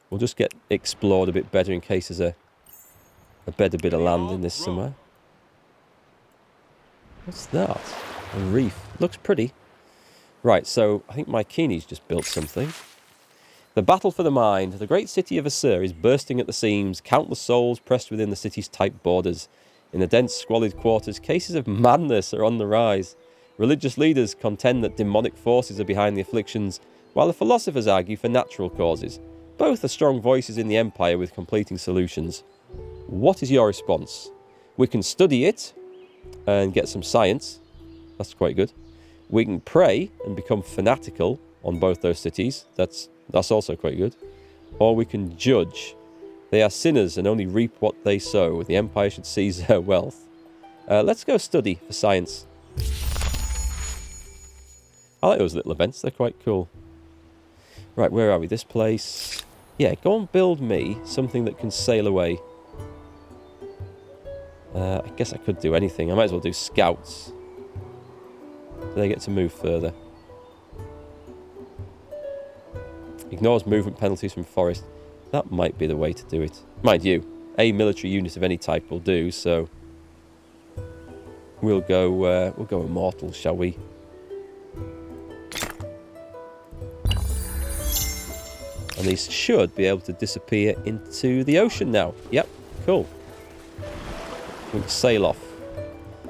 We'll just get explored a bit better in case there's a better bit of land in this somewhere. What's that? A reef. Looks pretty. Right, so I think Markgfl's just built something. The battle for the mind. The great city of Assur is bursting at the seams. Countless souls pressed within the city's tight borders. In the dense, squalid quarters, cases of madness are on the rise. Religious leaders contend that demonic forces are behind the afflictions, while the philosophers argue for natural causes. Both are strong voices in the empire with completing solutions. What is your response? We can study it and get some science. That's quite good. We can pray and become fanatical on both those cities. That's also quite good. Or we can judge. They are sinners and only reap what they sow. The empire should seize their wealth. Let's go study for science. I like those little events. They're quite cool. Right, where are we? This place. Yeah, go and build me something that can sail away. I guess I could do anything. I might as well do scouts. Do they get to move further? Ignores movement penalties from forest. That might be the way to do it. Mind you, a military unit of any type will do, so we'll go immortal, shall we? And these should be able to disappear into the ocean now. Yep, cool. We can sail off.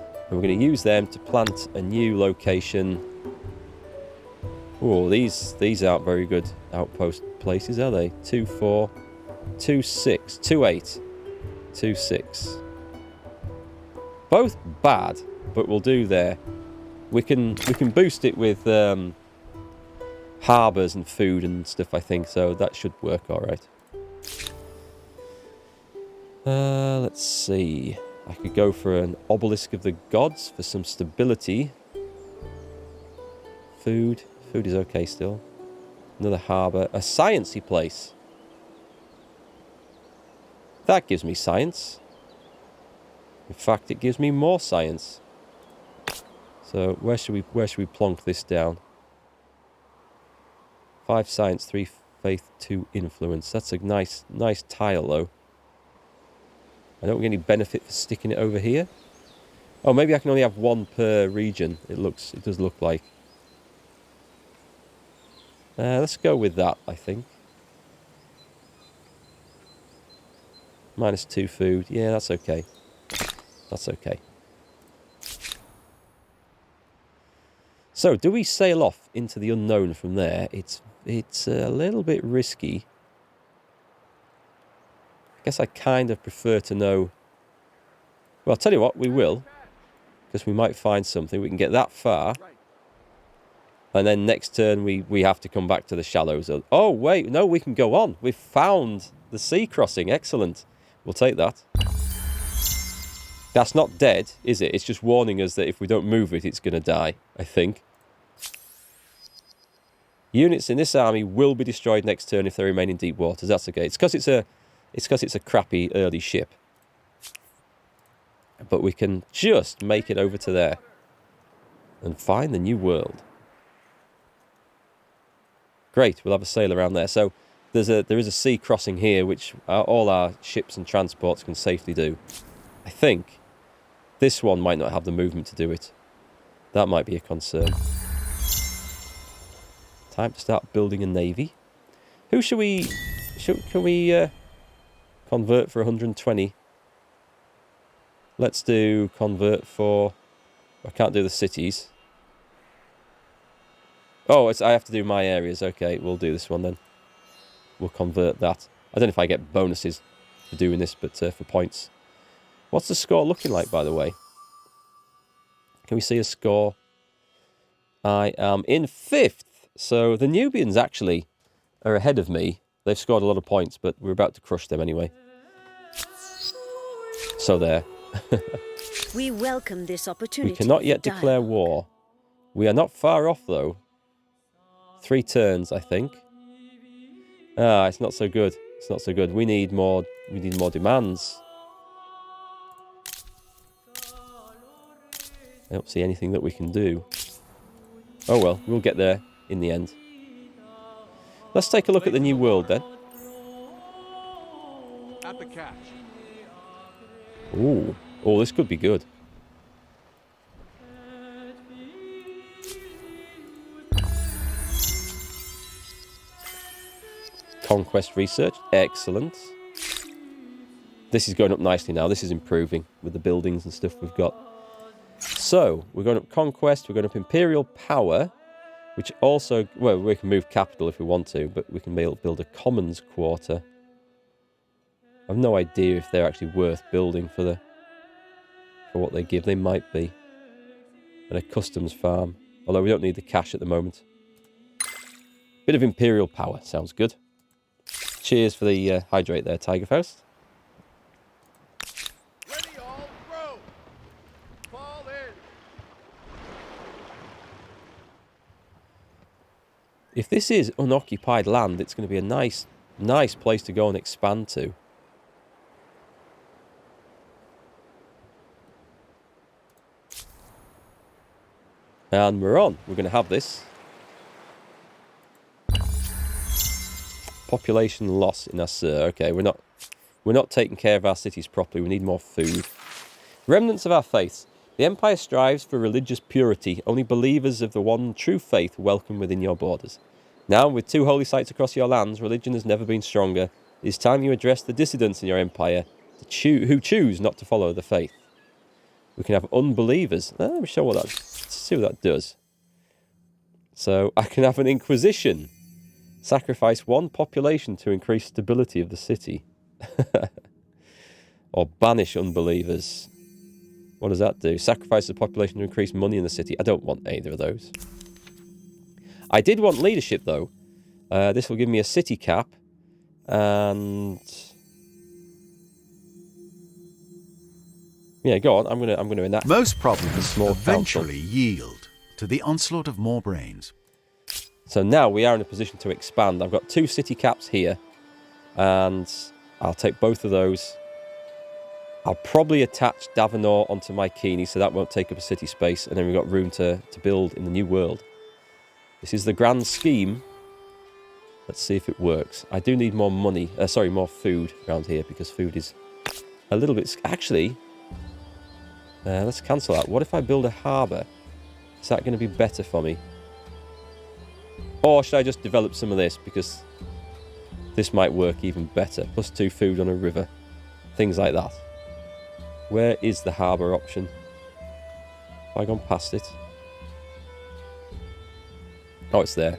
And we're going to use them to plant a new location. Oh, these aren't very good outpost places, are they? 2, 4, 2, 6, 2, 8, 2, 6. Both bad, but we'll do there. We can boost it with harbours and food and stuff, I think, so that should work all right. Let's see. I could go for an obelisk of the gods for some stability. Food is okay still. Another harbour. A sciencey place. That gives me science. In fact, it gives me more science. So where should we plonk this down? 5 science, 3 faith, 2 influence. That's a nice tile though. I don't get any benefit for sticking it over here. Oh, maybe I can only have 1 per region. It does look like. Let's go with that, I think. -2 food. Yeah, that's okay. That's okay. So, do we sail off into the unknown from there? It's a little bit risky. I guess I kind of prefer to know. Well, I'll tell you what, we will. Because we might find something. We can get that far. And then next turn we have to come back to the shallows. Oh, wait, no, we can go on. We've found the sea crossing. Excellent. We'll take that. That's not dead, is it? It's just warning us that if we don't move it, it's going to die, I think. Units in this army will be destroyed next turn if they remain in deep waters. That's okay. It's because it's a crappy early ship. But we can just make it over to there and find the new world. Great, we'll have a sail around there. So there is a sea crossing here, which all our ships and transports can safely do. I think this one might not have the movement to do it. That might be a concern. Time to start building a navy. Who should we... Can we convert for 120? Let's do convert for... I can't do the cities. Oh, I have to do my areas. Okay, we'll do this one then. We'll convert that. I don't know if I get bonuses for doing this, but for points. What's the score looking like, by the way? Can we see a score? I am in 5th. So the Nubians actually are ahead of me. They've scored a lot of points, but we're about to crush them anyway. So there. We welcome this opportunity. We cannot yet declare war. We are not far off, though. 3 turns, I think. Ah, it's not so good. It's not so good. We need more demands. I don't see anything that we can do. Oh well, we'll get there in the end. Let's take a look at the new world then. got the catch. Ooh. Oh, this could be good. Conquest research. Excellent. This is going up nicely now. This is improving with the buildings and stuff we've got. So, we're going up Conquest. We're going up Imperial Power, which also... Well, we can move capital if we want to, but we can build a Commons Quarter. I have no idea if they're actually worth building for what they give. They might be. And a customs farm. Although we don't need the cash at the moment. Bit of Imperial Power. Sounds good. Cheers for the hydrate there, Tigerfaust. Ready, all, throw! Fall in! If this is unoccupied land, it's going to be a nice place to go and expand to. And we're on. We're going to have this. Population loss in Assur. Okay, we're not taking care of our cities properly. We need more food. Remnants of our faiths. The Empire strives for religious purity. Only believers of the one true faith welcome within your borders. Now, with 2 holy sites across your lands, religion has never been stronger. It is time you address the dissidents in your empire who choose not to follow the faith. We can have unbelievers. Let me show let's see what that does. So, I can have an inquisition. Sacrifice 1 population to increase stability of the city. Or banish unbelievers. What does that do? Sacrifice the population to increase money in the city. I don't want either of those. I did want leadership, though. This will give me a city cap. And... yeah, go on. I'm gonna enact... Most problems small eventually council. yield to the onslaught of more brains. So now we are in a position to expand. I've got 2 city caps here. And I'll take both of those. I'll probably attach Davenor onto my Keeney, so that won't take up a city space. And then we've got room to build in the new world. This is the grand scheme. Let's see if it works. I do need more money. More food around here, because food is a little bit... Actually, let's cancel that. What if I build a harbour? Is that going to be better for me? Or should I just develop some of this, because this might work even better. +2 food on a river. Things like that. Where is the harbour option? Have I gone past it? Oh, it's there.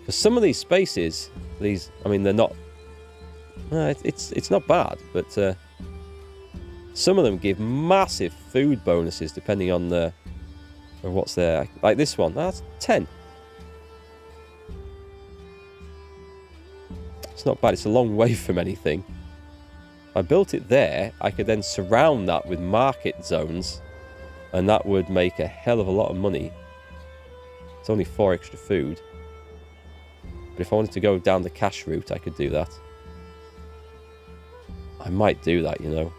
For some of these spaces, they're not... it's not bad, but some of them give massive food bonuses depending on what's there. Like this one, that's 10. It's not bad. It's a long way from anything. If I built it there, I could then surround that with market zones, and that would make a hell of a lot of money. It's only 4 extra food. But if I wanted to go down the cash route, I could do that. I might do that, you know.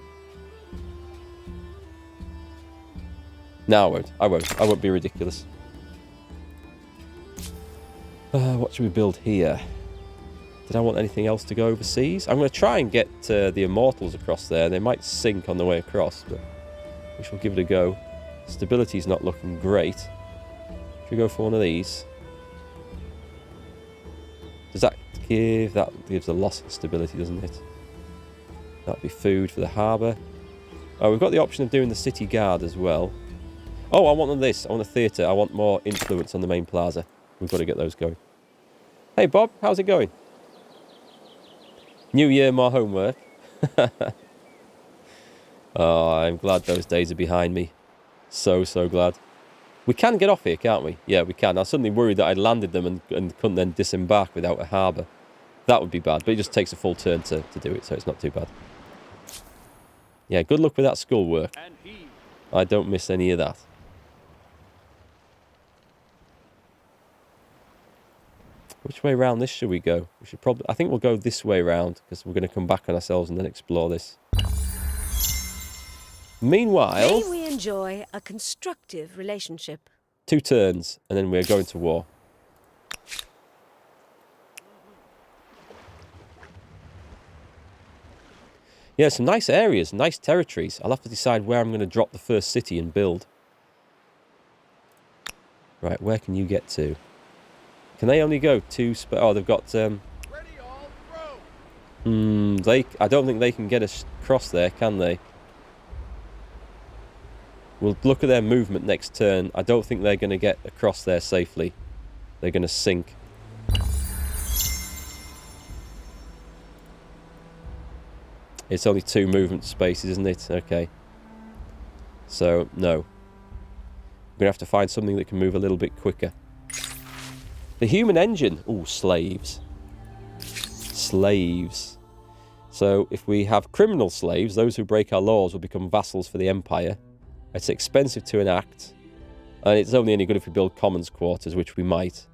No, I won't. I won't be ridiculous. What should we build here? Did I want anything else to go overseas? I'm going to try and get the Immortals across there. They might sink on the way across, but we shall give it a go. Stability's not looking great. Should we go for one of these? Does that give... That gives a loss of stability, doesn't it? That'd be food for the harbour. Oh, we've got the option of doing the city guard as well. Oh, I want one of this. I want a theatre. I want more influence on the main plaza. We've got to get those going. Hey, Bob. How's it going? New year, more homework. Oh, I'm glad those days are behind me. So glad. We can get off here, can't we? Yeah, we can. I was suddenly worried that I'd landed them and couldn't then disembark without a harbour. That would be bad, but it just takes a full turn to do it, so it's not too bad. Yeah, good luck with that schoolwork. I don't miss any of that. Which way round this should we go? We should probably... I think we'll go this way round, because we're going to come back on ourselves and then explore this. Meanwhile... May we enjoy a constructive relationship. 2 turns, and then we're going to war. Yeah, some nice areas, nice territories. I'll have to decide where I'm going to drop the first city and build. Right, where can you get to? Can they only go 2 oh, they've got... Ready, all, throw. I don't think they can get across there, can they? We'll look at their movement next turn. I don't think they're going to get across there safely. They're going to sink. It's only 2 movement spaces, isn't it? Okay. So, no. We're going to have to find something that can move a little bit quicker. The human engine. Ooh, slaves. Slaves. So, if we have criminal slaves, those who break our laws will become vassals for the Empire. It's expensive to enact. And it's only any good if we build commons quarters, which we might.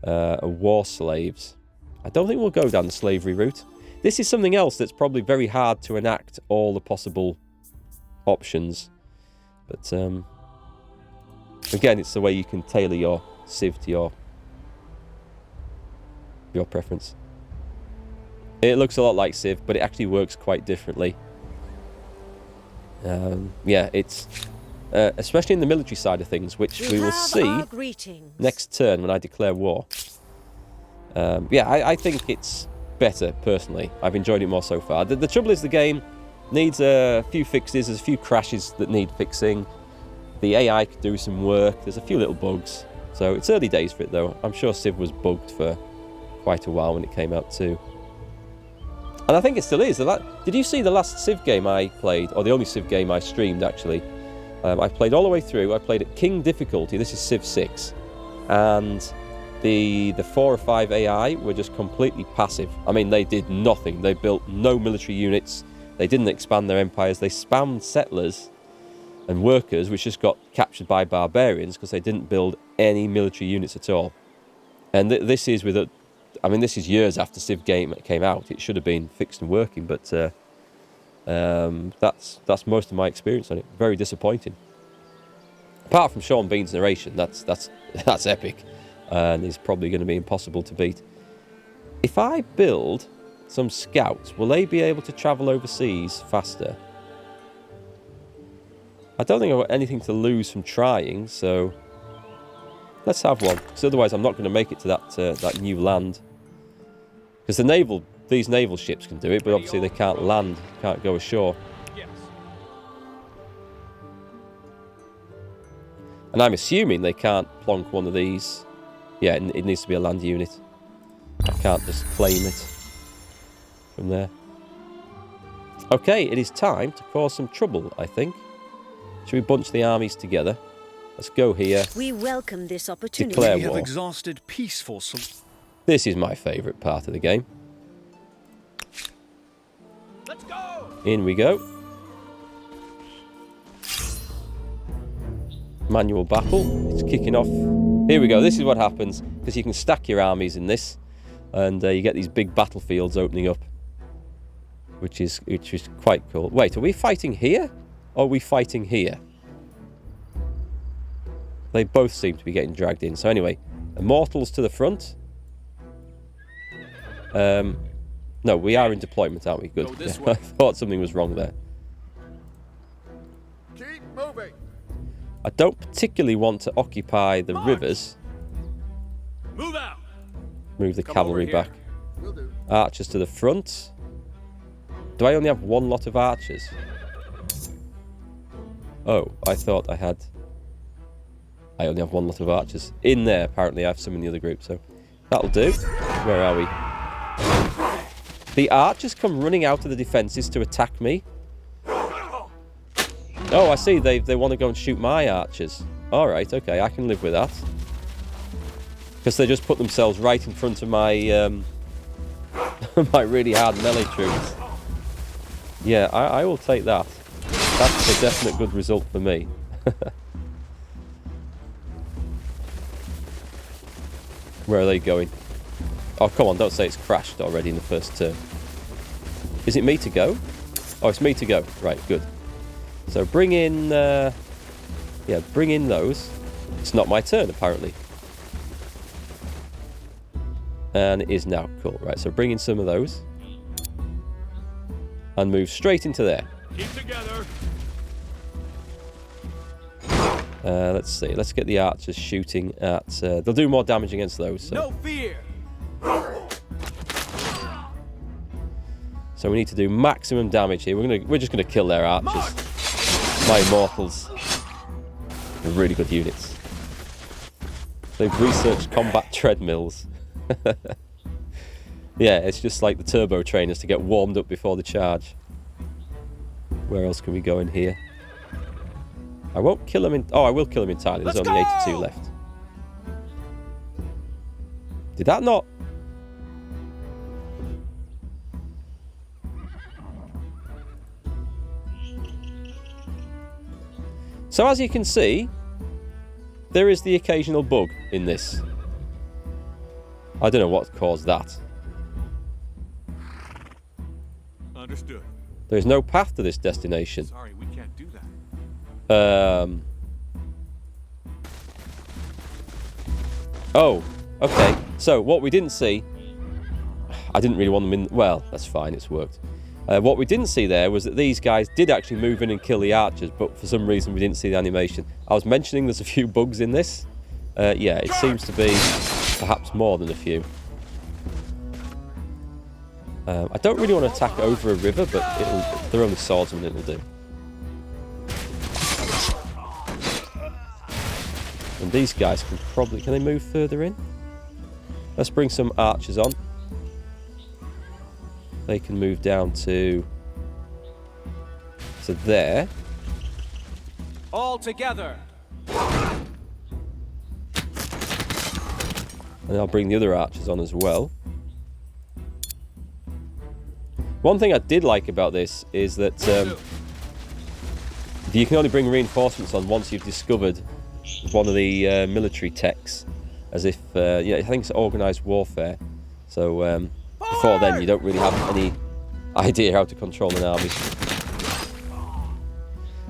War slaves. I don't think we'll go down the slavery route. This is something else that's probably very hard to enact all the possible options. But, again, it's the way you can tailor your civ to your preference. It looks a lot like civ, but it actually works quite differently. Yeah, it's... especially in the military side of things, which we will see next turn when I declare war. Yeah, I think it's better, personally. I've enjoyed it more so far. The trouble is the game needs a few fixes. There's a few crashes that need fixing. The AI could do some work. There's a few little bugs. So it's early days for it, though. I'm sure Civ was bugged for quite a while when it came out, too. And I think it still is. Did you see the last Civ game I played? Or the only Civ game I streamed, actually. I played all the way through. I played at King difficulty. This is Civ 6. And the 4 or 5 AI were just completely passive. I mean, they did nothing. They built no military units. They didn't expand their empires. They spammed settlers and workers, which just got captured by barbarians because they didn't build any military units at all. And this is this is years after Civ game came out. It should have been fixed and working, but that's most of my experience on it. Very disappointing. Apart from Sean Bean's narration, that's epic, and is probably going to be impossible to beat. If I build some scouts, will they be able to travel overseas faster? I don't think I've got anything to lose from trying, so let's have one. Because otherwise, I'm not going to make it to that new land. Because these naval ships can do it, but obviously they can't land, can't go ashore. Yes. And I'm assuming they can't plonk one of these. Yeah, it needs to be a land unit. I can't just claim it from there. Okay, it is time to cause some trouble, I think. Should we bunch the armies together? Let's go here. We welcome this opportunity. Declare We have war. exhausted peaceful This is my favourite part of the game. Let's go. In we go. Manual battle. It's kicking off. Here we go. This is what happens because you can stack your armies in this, and you get these big battlefields opening up, which is quite cool. Wait, are we fighting here, or are we fighting here? They both seem to be getting dragged in. So anyway, Immortals to the front. No, we are in deployment, aren't we? Good. this Yeah, way. I thought something was wrong there. Keep moving. I don't particularly want to occupy the rivers. Move out. Move the Come cavalry over here. back. Will do. Archers to the front. Do I only have one lot of archers? Oh, I thought I only have one lot of archers. In there, apparently. I have some in the other group, so that'll do. Where are we? The archers come running out of the defences to attack me. Oh, I see. They want to go and shoot my archers. Alright, okay. I can live with that. Because they just put themselves right in front of my my really hard melee troops. Yeah, I will take that. That's a definite good result for me. Where are they going? Oh, come on, don't say it's crashed already in the first turn. Is it me to go? Oh, it's me to go. Right, good. So bring in... bring in those. It's not my turn, apparently. And it is now. Cool. Right, so bring in some of those. and move straight into there. Keep together. Let's see. Let's get the archers shooting at... they'll do more damage against those. So. No fear. So we need to do maximum damage here. We're just gonna kill their archers. My immortals are really good units. They've researched combat treadmills. Yeah, it's just like the turbo trainers to get warmed up before the charge. Where else can we go in here? I won't kill them in... Oh, I will kill them entirely. There's only 82 left. Did that not... So as you can see, there is the occasional bug in this. I don't know what caused that. Understood. There is no path to this destination. Sorry, we can't do that. Oh, okay. So what we didn't see... I didn't really want them in... Well, that's fine, it's worked. What we didn't see there was that these guys did actually move in and kill the archers, but for some reason we didn't see the animation. I was mentioning there's a few bugs in this. Yeah, it seems to be perhaps more than a few. I don't really want to attack over a river, but they're only swordsmen, it'll do. And these guys can probably... Can they move further in? Let's bring some archers on. They can move down to there. All together. And I'll bring the other archers on as well. One thing I did like about this is that you can only bring reinforcements on once you've discovered one of the military techs. As if, yeah, I think it's organised warfare. So, before then, you don't really have any idea how to control an army.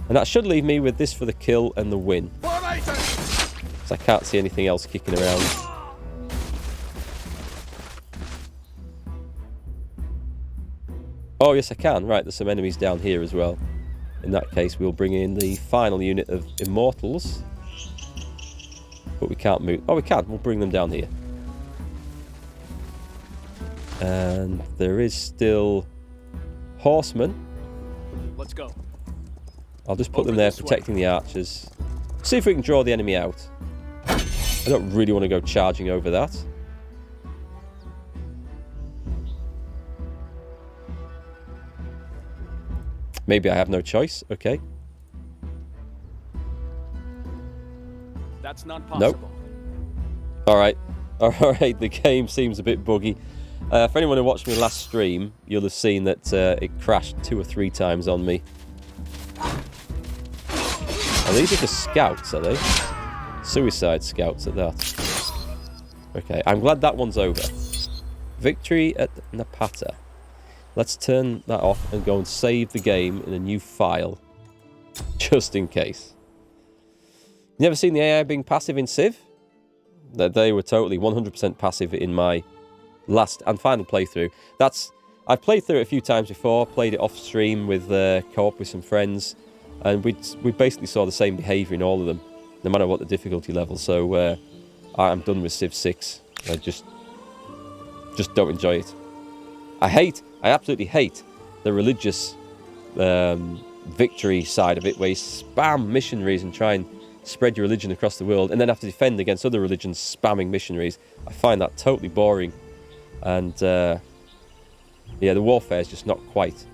And that should leave me with this for the kill and the win. Because I can't see anything else kicking around. Oh, yes, I can. Right, there's some enemies down here as well. In that case, we'll bring in the final unit of immortals. But we can't move. Oh, we can. We'll bring them down here. And there is still horsemen. Let's go. I'll just put them there protecting the archers. See if we can draw the enemy out. I don't really want to go charging over that. Maybe I have no choice. Okay. That's not possible. Nope. Alright. Alright, the game seems a bit buggy. For anyone who watched me last stream, you'll have seen that it crashed 2 or 3 times on me. Oh, these are the scouts, are they? Suicide scouts at that. Okay, I'm glad that one's over. Victory at Napata. Let's turn that off and go and save the game in a new file. Just in case. You ever seen the AI being passive in Civ? They were totally 100% passive in my last and final playthrough. I've played through it a few times before, played it off stream with co-op with some friends, and we basically saw the same behaviour in all of them, no matter what the difficulty level. So I'm done with Civ 6. I just don't enjoy it. I absolutely hate the religious victory side of it, where you spam missionaries and try and spread your religion across the world, and then have to defend against other religions spamming missionaries. I find that totally boring. And yeah, the warfare is just not quite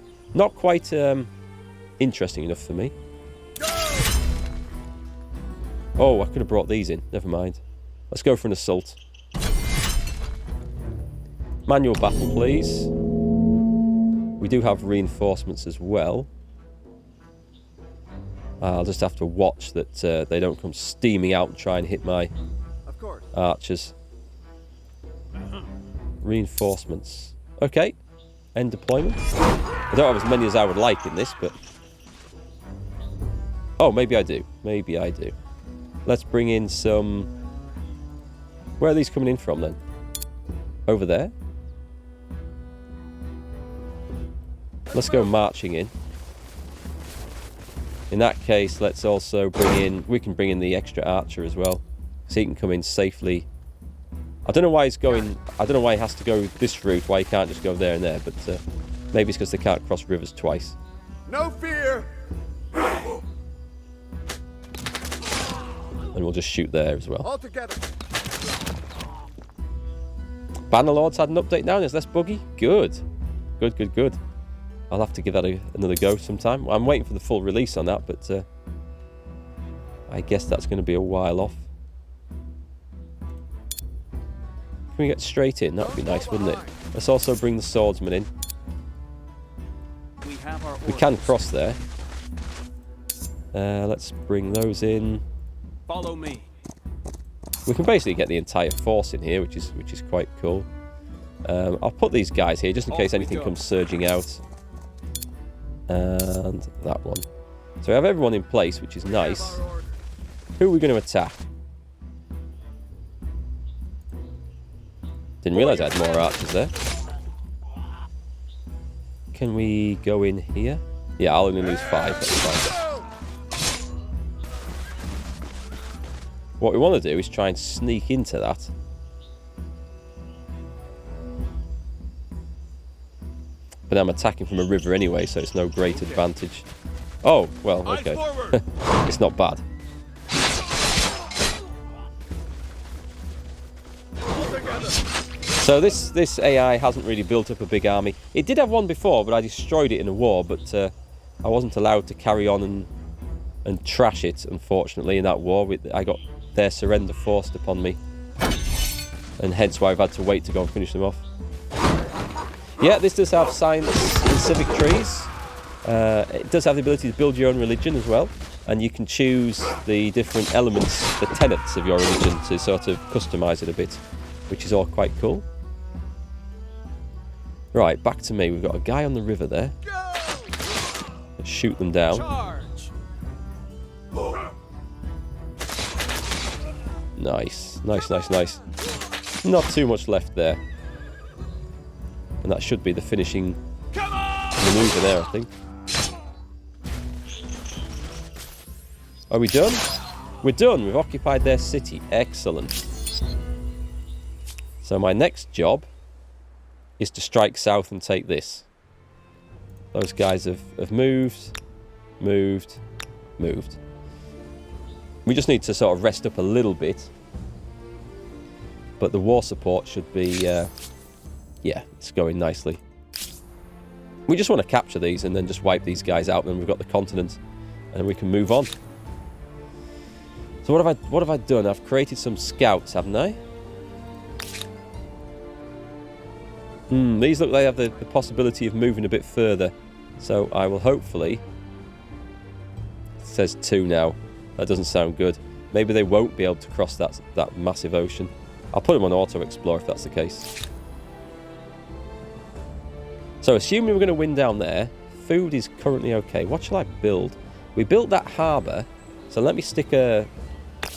interesting enough for me. Oh, I could have brought these in. Never mind. Let's go for an assault. Manual battle, please. We do have reinforcements as well. I'll just have to watch that they don't come steaming out and try and hit my archers. Reinforcements. Okay. End deployment. I don't have as many as I would like in this, but... Oh, maybe I do. Maybe I do. Let's bring in some... Where are these coming in from, then? Over there? Let's go marching in. In that case, let's also bring in... We can bring in the extra archer as well. So he can come in safely. I don't know why he's going... I don't know why he has to go this route, why he can't just go there and there. But maybe it's because they can't cross rivers twice. No fear. And we'll just shoot there as well. All together. Bannerlords had an update now and there's less buggy. Good. Good, good, good. I'll have to give that another go sometime. I'm waiting for the full release on that, but I guess that's going to be a while off. Can we get straight in? That would be nice, wouldn't it? Let's also bring the swordsman in. We can cross there. Let's bring those in. Follow me. We can basically get the entire force in here, which is quite cool. I'll put these guys here just in case anything comes surging out. And that one. So we have everyone in place, which is nice. Who are we going to attack? Didn't realise I had more archers there. Can we go in here? Yeah, I'll only lose 5. That's fine. What we want to do is try and sneak into that. But I'm attacking from a river anyway, so it's no great advantage. Oh, well, okay. It's not bad. So this AI hasn't really built up a big army. It did have one before, but I destroyed it in a war, but I wasn't allowed to carry on and trash it, unfortunately, in that war. I got their surrender forced upon me. And hence why I've had to wait to go and finish them off. Yeah, this does have science and civic trees. It does have the ability to build your own religion as well. And you can choose the different elements, the tenets of your religion to sort of customise it a bit, which is all quite cool. Right, back to me. We've got a guy on the river there. Let's shoot them down. Charge. Nice, nice, nice, nice. Not too much left there. And that should be the finishing maneuver there, I think. Are we done? We're done. We've occupied their city. Excellent. So my next job is to strike south and take this. Those guys have moved. We just need to sort of rest up a little bit. But the war support should be... yeah, it's going nicely. We just want to capture these and then just wipe these guys out, and then we've got the continent, and we can move on. So what have I done? I've created some scouts, haven't I? These look like they have the possibility of moving a bit further. So I will hopefully... It says 2 now. That doesn't sound good. Maybe they won't be able to cross that massive ocean. I'll put them on auto explore if that's the case. So assuming we're going to win down there, food is currently okay. What shall I build? We built that harbour, so let me stick a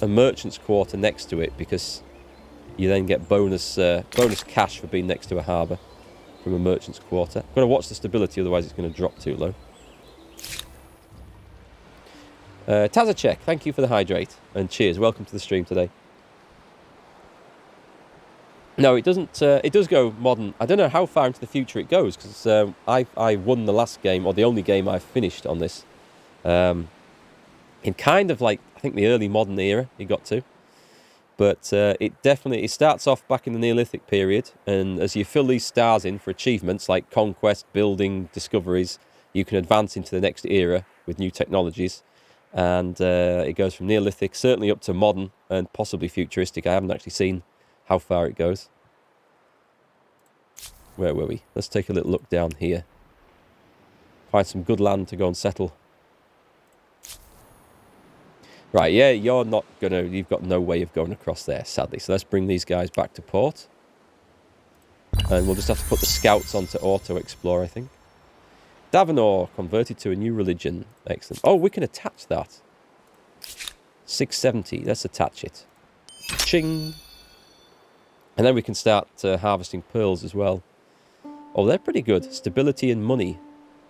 merchant's quarter next to it, because you then get bonus cash for being next to a harbour from a merchant's quarter. I've got to watch the stability, otherwise it's going to drop too low. Tazacek, thank you for the hydrate, and cheers. Welcome to the stream today. No, it doesn't. It does go modern. I don't know how far into the future it goes, because I won the last game, or the only game I've finished on this, in kind of like, I think, the early modern era it got to. But it starts off back in the Neolithic period, and as you fill these stars in for achievements like conquest, building, discoveries, you can advance into the next era with new technologies. And it goes from Neolithic, certainly up to modern, and possibly futuristic. I haven't actually seen how far it goes. Where were we? Let's take a little look down here. Find some good land to go and settle. Right, yeah, you've got no way of going across there, sadly. So let's bring these guys back to port. And we'll just have to put the scouts onto auto-explore, I think. Davenor converted to a new religion. Excellent. Oh, we can attach that. 670. Let's attach it. Ching. And then we can start harvesting pearls as well. Oh, they're pretty good. Stability and money.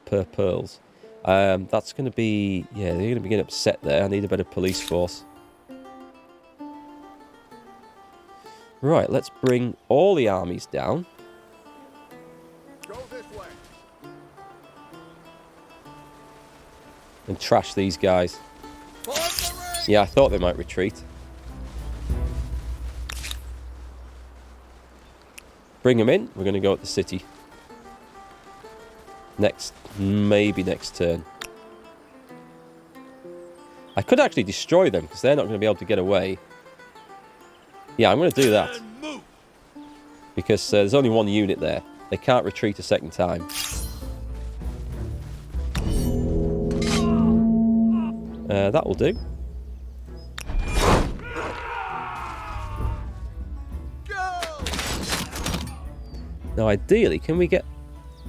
per pearls. That's going to be... Yeah, they're going to be getting upset there. I need a better police force. Right, let's bring all the armies down. Go this way. And trash these guys. Form the ring. Yeah, I thought they might retreat. Bring them in. We're going to go at the city. Maybe next turn. I could actually destroy them because they're not going to be able to get away. Yeah, I'm going to do that. Because there's only one unit there. They can't retreat a second time. That will do. Now, ideally, can we get...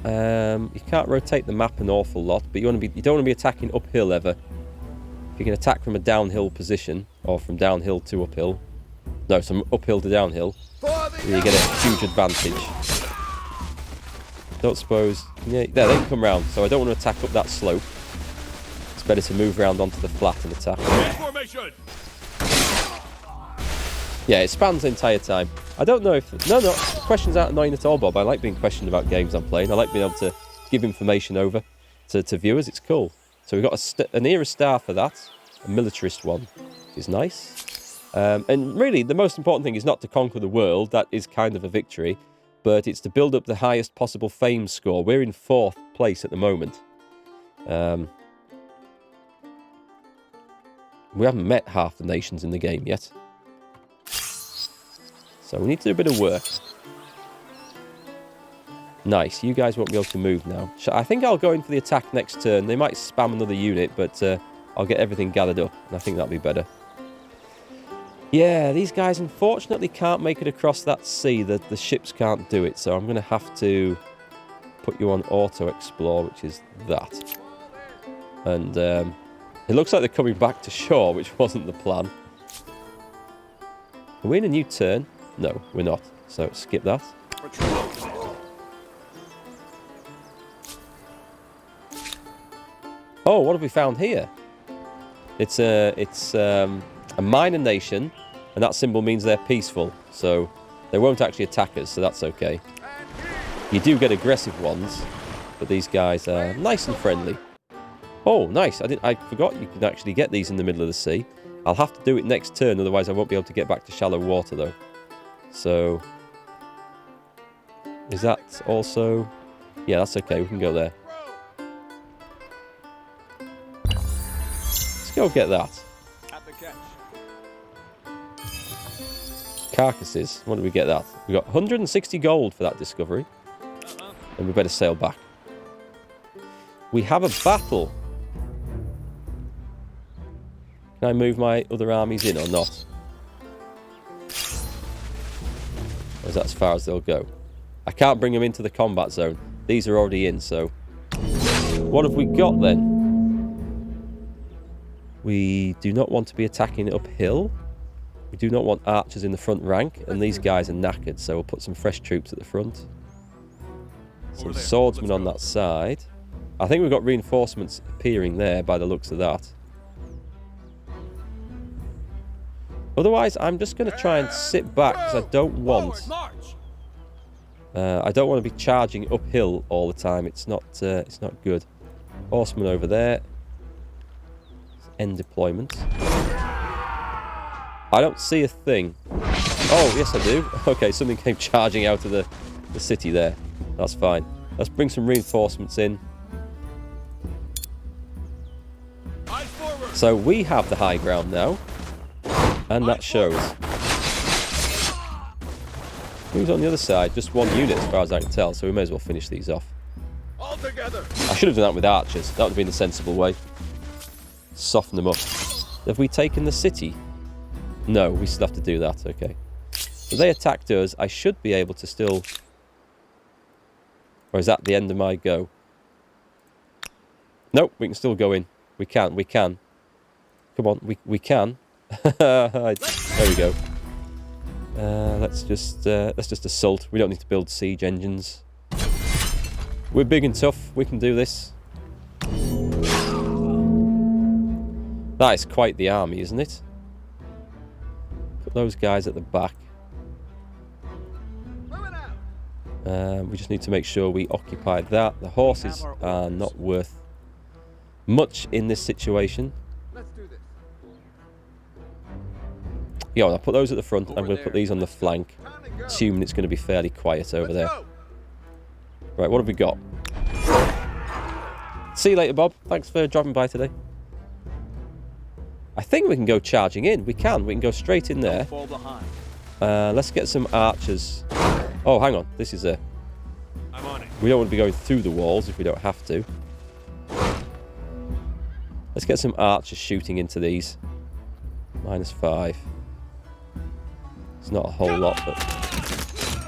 you can't rotate the map an awful lot, but you don't want to be attacking uphill ever. If you can attack from a downhill position, or from downhill to uphill... No, from uphill to downhill, you get a huge advantage. Don't suppose... Yeah, there, they can come round, so I don't want to attack up that slope. It's better to move around onto the flat and attack. Yeah, it spans the entire time. I don't know if... No, questions aren't annoying at all, Bob. I like being questioned about games I'm playing. I like being able to give information over to viewers. It's cool. So we've got an era star for that. A militarist one, which is nice. And really, the most important thing is not to conquer the world. That is kind of a victory. But it's to build up the highest possible fame score. We're in 4th place at the moment. We haven't met half the nations in the game yet. So we need to do a bit of work. Nice. You guys won't be able to move now. I think I'll go in for the attack next turn. They might spam another unit, but I'll get everything gathered up. And I think that'll be better. Yeah, these guys unfortunately can't make it across that sea. The ships can't do it. So I'm going to have to put you on auto-explore, which is that. And it looks like they're coming back to shore, which wasn't the plan. Are we in a new turn? No, we're not. So skip that. Oh, what have we found here? It's a minor nation, and that symbol means they're peaceful. So they won't actually attack us, so that's okay. You do get aggressive ones, but these guys are nice and friendly. Oh, nice. I forgot you can actually get these in the middle of the sea. I'll have to do it next turn, otherwise I won't be able to get back to shallow water, though. So, is that also... Yeah, that's okay. We can go there. Let's go get that. Carcasses. When did we get that? We got 160 gold for that discovery. And we better sail back. We have a battle. Can I move my other armies in or not? Or is that as far as they'll go? I can't bring them into the combat zone. These are already in, so... What have we got then? We do not want to be attacking uphill. We do not want archers in the front rank. And these guys are knackered, so we'll put some fresh troops at the front. Some swordsmen on that side. I think we've got reinforcements appearing there by the looks of that. Otherwise, I'm just going to try and sit back because I don't want... I don't want to be charging uphill all the time. It's not good. Horseman over there. End deployment. I don't see a thing. Oh, yes I do. Okay, something came charging out of the city there. That's fine. Let's bring some reinforcements in. So we have the high ground now. And that shows. Who's on the other side? Just one unit as far as I can tell, so we may as well finish these off. All together. I should have done that with archers. That would have been the sensible way. Soften them up. Have we taken the city? No, we still have to do that. Okay. So they attacked us. I should be able to still... Or is that the end of my go? Nope, we can still go in. We can. Come on, we can. There we go. Let's just assault. We don't need to build siege engines. We're big and tough. We can do this. That is quite the army, isn't it? Put those guys at the back. Moving out. We just need to make sure we occupy that. The horses are not worth much in this situation. Let's do this. Yeah, I'll put those at the front. I'm Over going to put there. these on the flank, Time to go. assuming it's going to be fairly quiet over Let's there. go. Right, what have we got? See you later, Bob. Thanks for dropping by today. I think we can go charging in. We can go straight in there. Fall behind. Let's get some archers. Oh, hang on. This is a... I'm on it. We don't want to be going through the walls if we don't have to. Let's get some archers shooting into these. -5. It's not a whole lot, but...